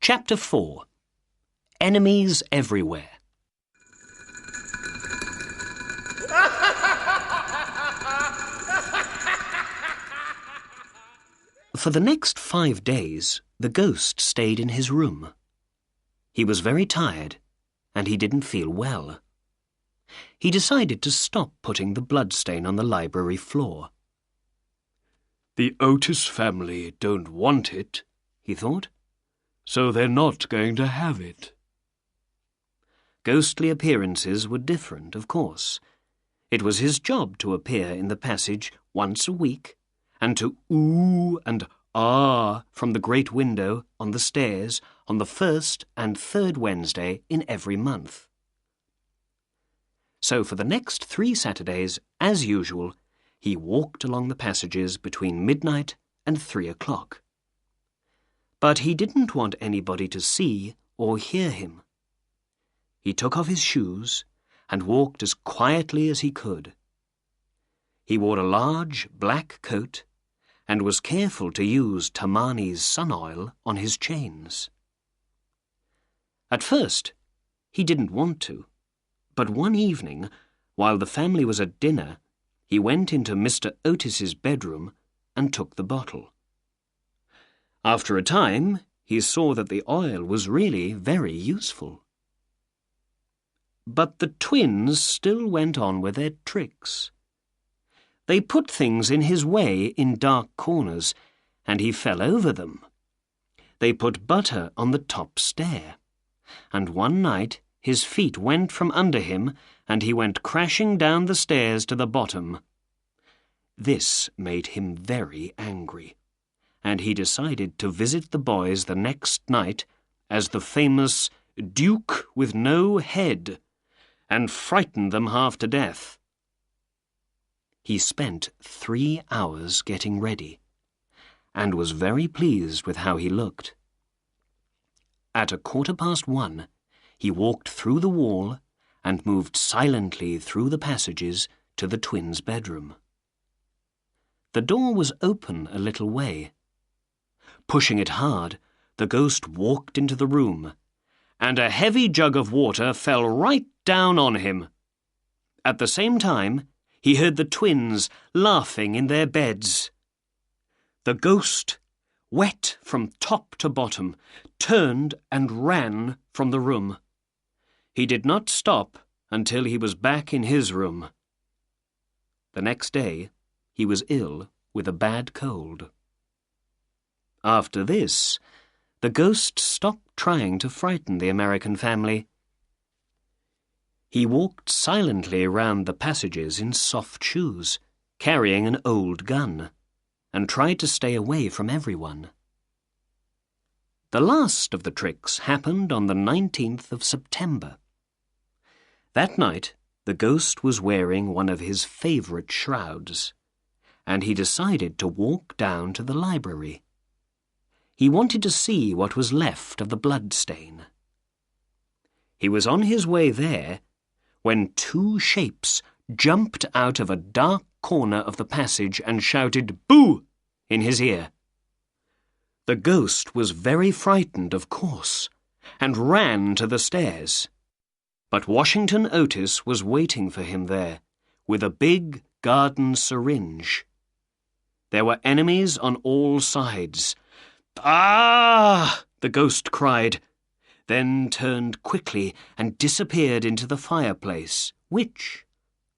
Chapter 4. Enemies Everywhere. For the next 5 days, the ghost stayed in his room. He was very tired, and he didn't feel well. He decided to stop putting the bloodstain on the library floor. "The Otis family don't want it," he thought, "so they're not going to have it." Ghostly appearances were different, of course. It was his job to appear in the passage once a week, and to ooh and ah from the great window on the stairs on the first and third Wednesday in every month. So for the next 3 Saturdays, as usual, he walked along the passages between midnight and 3 o'clock. But he didn't want anybody to see or hear him. He took off his shoes and walked as quietly as he could. He wore a large black coat and was careful to use Tamani's sun oil on his chains. At first, he didn't want to, but one evening, while the family was at dinner, he went into Mr. Otis's bedroom and took the bottle. After a time, he saw that the oil was really very useful. But the twins still went on with their tricks. They put things in his way in dark corners, and he fell over them. They put butter on the top stair, and one night his feet went from under him, and he went crashing down the stairs to the bottom. This made him very angry, and he decided to visit the boys the next night as the famous Duke with no head, and frighten them half to death. He spent 3 hours getting ready, and was very pleased with how he looked. At 1:15, he walked through the wall and moved silently through the passages to the twins' bedroom. The door was open a little way. Pushing it hard, the ghost walked into the room, and a heavy jug of water fell right down on him. At the same time, he heard the twins laughing in their beds. The ghost, wet from top to bottom, turned and ran from the room. He did not stop until he was back in his room. The next day, he was ill with a bad cold. After this, the ghost stopped trying to frighten the American family. He walked silently round the passages in soft shoes, carrying an old gun, and tried to stay away from everyone. The last of the tricks happened on the 19th of September. That night, the ghost was wearing one of his favourite shrouds, and he decided to walk down to the library. He wanted to see what was left of the bloodstain. He was on his way there when 2 shapes jumped out of a dark corner of the passage and shouted "Boo!" in his ear. The ghost was very frightened, of course, and ran to the stairs. But Washington Otis was waiting for him there, with a big garden syringe. There were enemies on all sides. "Ah!" the ghost cried, then turned quickly and disappeared into the fireplace, which,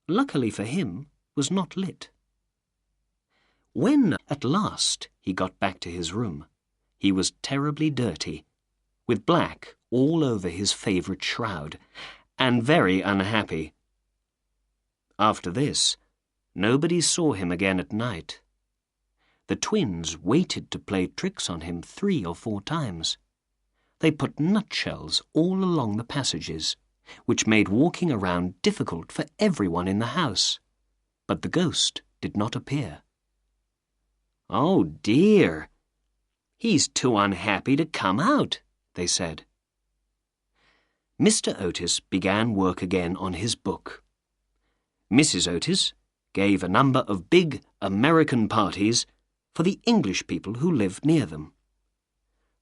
luckily for him, was not lit. When, at last, he got back to his room, he was terribly dirty, with black all over his favourite shroud, and very unhappy. After this, nobody saw him again at night. The twins waited to play tricks on him 3 or 4 times. They put nutshells all along the passages, which made walking around difficult for everyone in the house. But the ghost did not appear. "Oh dear, he's too unhappy to come out," they said. Mr. Otis began work again on his book. Mrs. Otis gave a number of big American parties for the English people who lived near them.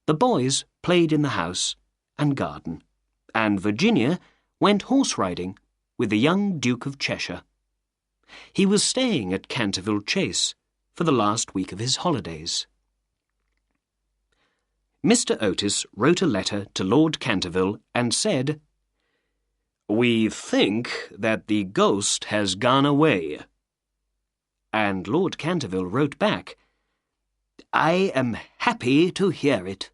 The boys played in the house and garden, and Virginia went horse-riding with the young Duke of Cheshire. He was staying at Canterville Chase for the last week of his holidays. Mr. Otis wrote a letter to Lord Canterville and said, "We think that the ghost has gone away." And Lord Canterville wrote back, "I am happy to hear it."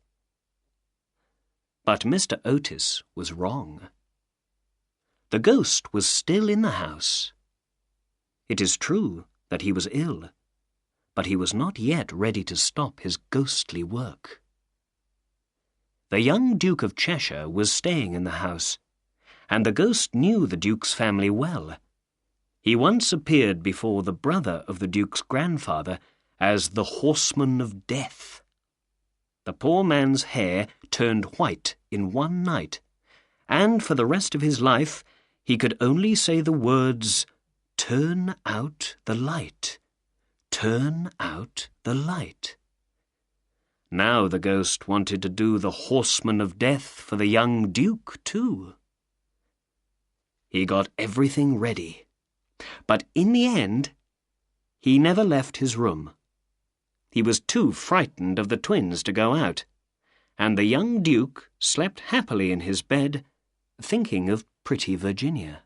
But Mr. Otis was wrong. The ghost was still in the house. It is true that he was ill, but he was not yet ready to stop his ghostly work. The young Duke of Cheshire was staying in the house, and the ghost knew the Duke's family well. He once appeared before the brother of the Duke's grandfather as the Horseman of Death. The poor man's hair turned white in one night, and for the rest of his life he could only say the words, "Turn out the light, turn out the light." Now the ghost wanted to do the Horseman of Death for the young Duke too. He got everything ready, but in the end he never left his room. He was too frightened of the twins to go out, and the young Duke slept happily in his bed, thinking of pretty Virginia.